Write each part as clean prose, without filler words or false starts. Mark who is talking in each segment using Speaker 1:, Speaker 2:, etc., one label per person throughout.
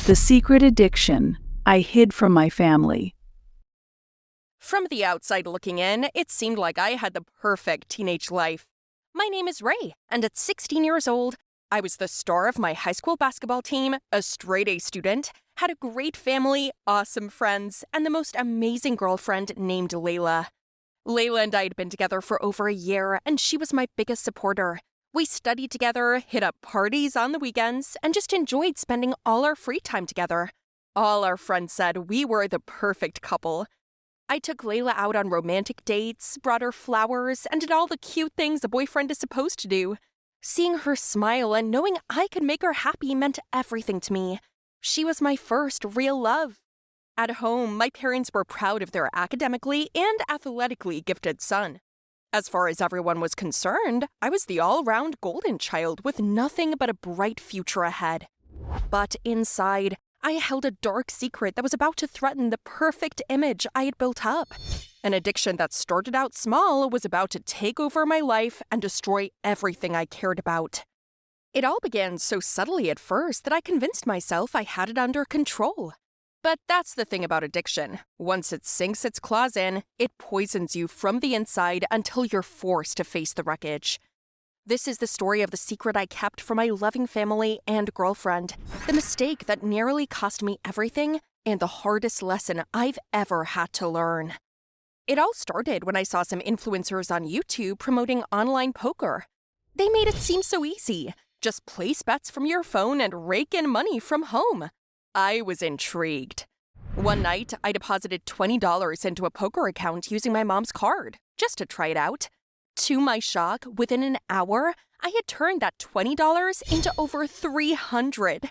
Speaker 1: The secret addiction I hid from my family.
Speaker 2: From the outside looking in, it seemed like I had the perfect teenage life. My name is Ray, and at 16 years old, I was the star of my high school basketball team, a straight-A student, had a great family, awesome friends, and the most amazing girlfriend named Layla. Layla and I had been together for over a year, and she was my biggest supporter. We studied together, hit up parties on the weekends, and just enjoyed spending all our free time together. All our friends said we were the perfect couple. I took Layla out on romantic dates, brought her flowers, and did all the cute things a boyfriend is supposed to do. Seeing her smile and knowing I could make her happy meant everything to me. She was my first real love. At home, my parents were proud of their academically and athletically gifted son. As far as everyone was concerned, I was the all-round golden child with nothing but a bright future ahead. But inside, I held a dark secret that was about to threaten the perfect image I had built up. An addiction that started out small was about to take over my life and destroy everything I cared about. It all began so subtly at first that I convinced myself I had it under control. But that's the thing about addiction. Once it sinks its claws in, it poisons you from the inside until you're forced to face the wreckage. This is the story of the secret I kept from my loving family and girlfriend, the mistake that nearly cost me everything, and the hardest lesson I've ever had to learn. It all started when I saw some influencers on YouTube promoting online poker. They made it seem so easy. Just place bets from your phone and rake in money from home. I was intrigued. One night, I deposited $20 into a poker account using my mom's card, just to try it out. To my shock, within an hour, I had turned that $20 into over $300.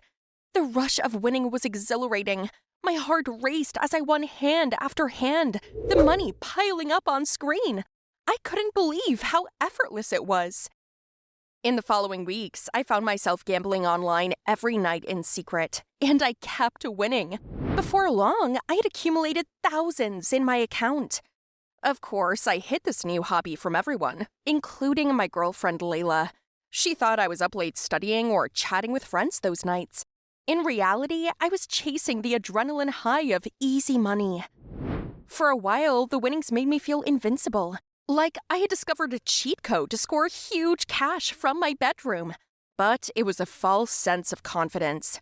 Speaker 2: The rush of winning was exhilarating. My heart raced as I won hand after hand, the money piling up on screen. I couldn't believe how effortless it was. In the following weeks, I found myself gambling online every night in secret, and I kept winning. Before long, I had accumulated thousands in my account. Of course, I hid this new hobby from everyone, including my girlfriend Layla. She thought I was up late studying or chatting with friends those nights. In reality, I was chasing the adrenaline high of easy money. For a while, the winnings made me feel invincible. Like I had discovered a cheat code to score huge cash from my bedroom. But it was a false sense of confidence.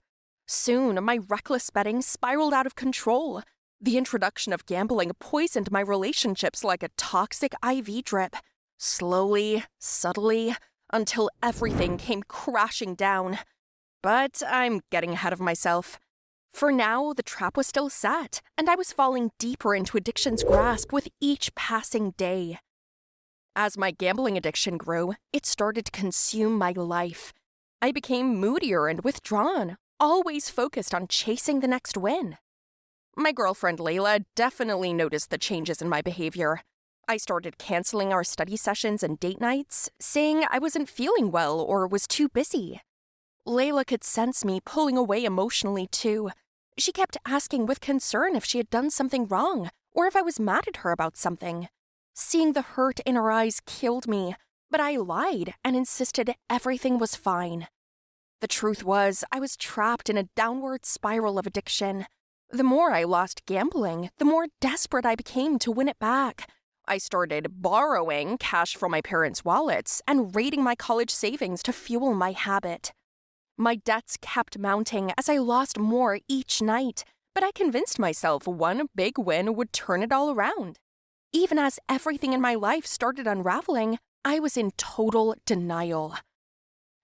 Speaker 2: Soon, my reckless betting spiraled out of control. The introduction of gambling poisoned my relationships like a toxic IV drip. Slowly, subtly, until everything came crashing down. But I'm getting ahead of myself. For now, the trap was still set, and I was falling deeper into addiction's grasp with each passing day. As my gambling addiction grew, it started to consume my life. I became moodier and withdrawn, always focused on chasing the next win. My girlfriend Layla definitely noticed the changes in my behavior. I started canceling our study sessions and date nights, saying I wasn't feeling well or was too busy. Layla could sense me pulling away emotionally too. She kept asking with concern if she had done something wrong or if I was mad at her about something. Seeing the hurt in her eyes killed me, but I lied and insisted everything was fine. The truth was, I was trapped in a downward spiral of addiction. The more I lost gambling, the more desperate I became to win it back. I started borrowing cash from my parents' wallets and raiding my college savings to fuel my habit. My debts kept mounting as I lost more each night, but I convinced myself one big win would turn it all around. Even as everything in my life started unraveling, I was in total denial.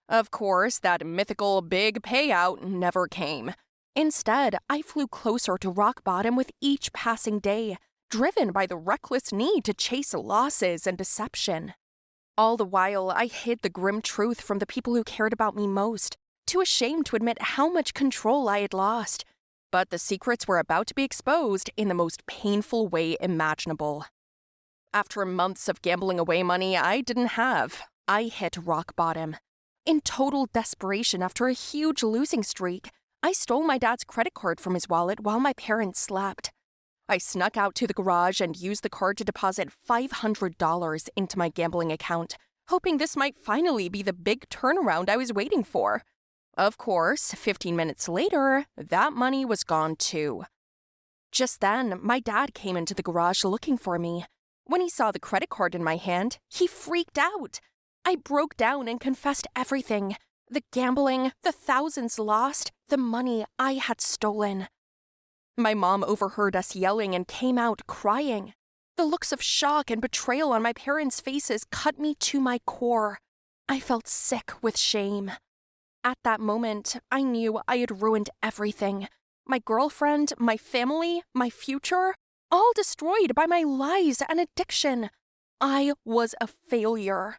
Speaker 2: Of course, that mythical big payout never came. Instead, I flew closer to rock bottom with each passing day, driven by the reckless need to chase losses and deception. All the while, I hid the grim truth from the people who cared about me most, too ashamed to admit how much control I had lost. But the secrets were about to be exposed in the most painful way imaginable. After months of gambling away money I didn't have, I hit rock bottom. In total desperation after a huge losing streak, I stole my dad's credit card from his wallet while my parents slept. I snuck out to the garage and used the card to deposit $500 into my gambling account, hoping this might finally be the big turnaround I was waiting for. Of course, 15 minutes later, that money was gone too. Just then, my dad came into the garage looking for me. When he saw the credit card in my hand, he freaked out. I broke down and confessed everything. The gambling, the thousands lost, the money I had stolen. My mom overheard us yelling and came out crying. The looks of shock and betrayal on my parents' faces cut me to my core. I felt sick with shame. At that moment, I knew I had ruined everything. My girlfriend, my family, my future, all destroyed by my lies and addiction. I was a failure.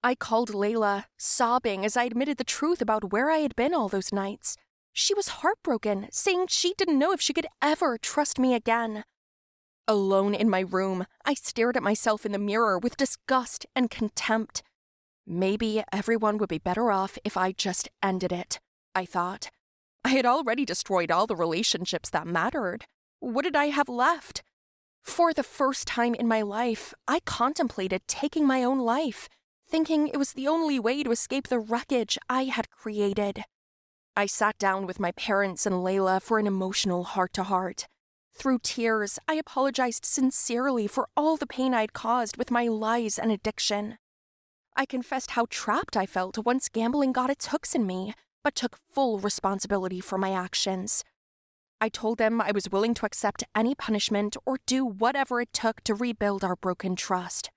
Speaker 2: I called Layla, sobbing as I admitted the truth about where I had been all those nights. She was heartbroken, saying she didn't know if she could ever trust me again. Alone in my room, I stared at myself in the mirror with disgust and contempt. Maybe everyone would be better off if I just ended it, I thought. I had already destroyed all the relationships that mattered. What did I have left? For the first time in my life, I contemplated taking my own life, thinking it was the only way to escape the wreckage I had created. I sat down with my parents and Layla for an emotional heart-to-heart. Through tears, I apologized sincerely for all the pain I'd caused with my lies and addiction. I confessed how trapped I felt once gambling got its hooks in me, but took full responsibility for my actions. I told them I was willing to accept any punishment or do whatever it took to rebuild our broken trust.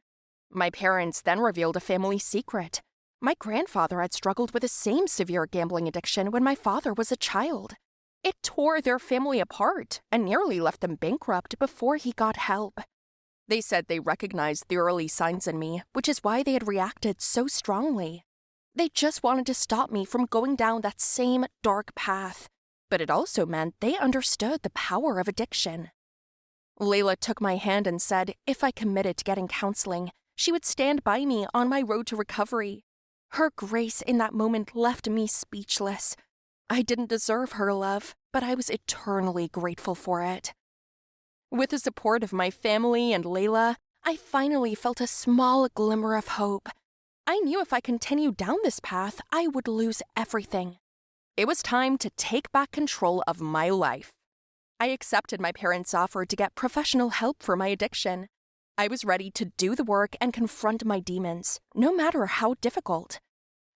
Speaker 2: My parents then revealed a family secret. My grandfather had struggled with the same severe gambling addiction when my father was a child. It tore their family apart and nearly left them bankrupt before he got help. They said they recognized the early signs in me, which is why they had reacted so strongly. They just wanted to stop me from going down that same dark path, but it also meant they understood the power of addiction. Layla took my hand and said if I committed to getting counseling, she would stand by me on my road to recovery. Her grace in that moment left me speechless. I didn't deserve her love, but I was eternally grateful for it. With the support of my family and Layla, I finally felt a small glimmer of hope. I knew if I continued down this path, I would lose everything. It was time to take back control of my life. I accepted my parents' offer to get professional help for my addiction. I was ready to do the work and confront my demons, no matter how difficult.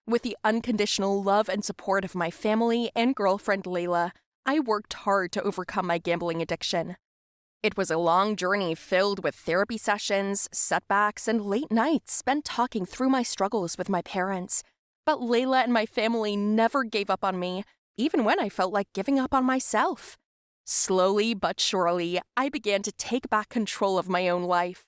Speaker 2: With the unconditional love and support of my family and girlfriend Layla, I worked hard to overcome my gambling addiction. It was a long journey filled with therapy sessions, setbacks, and late nights spent talking through my struggles with my parents. But Layla and my family never gave up on me, even when I felt like giving up on myself. Slowly but surely, I began to take back control of my own life.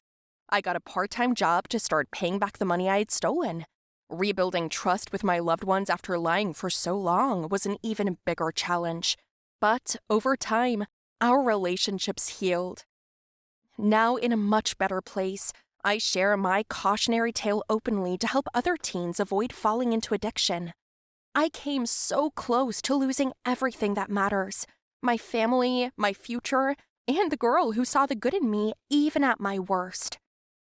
Speaker 2: I got a part-time job to start paying back the money I had stolen. Rebuilding trust with my loved ones after lying for so long was an even bigger challenge. But over time, our relationships healed. Now in a much better place, I share my cautionary tale openly to help other teens avoid falling into addiction. I came so close to losing everything that matters: my family, my future, and the girl who saw the good in me even at my worst.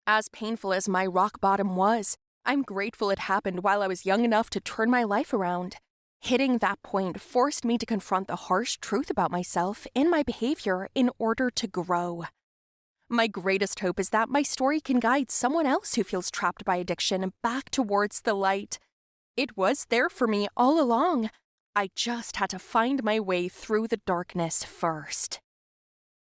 Speaker 2: As painful as my rock bottom was, I'm grateful it happened while I was young enough to turn my life around. Hitting that point forced me to confront the harsh truth about myself and my behavior in order to grow. My greatest hope is that my story can guide someone else who feels trapped by addiction back towards the light. It was there for me all along. I just had to find my way through the darkness first.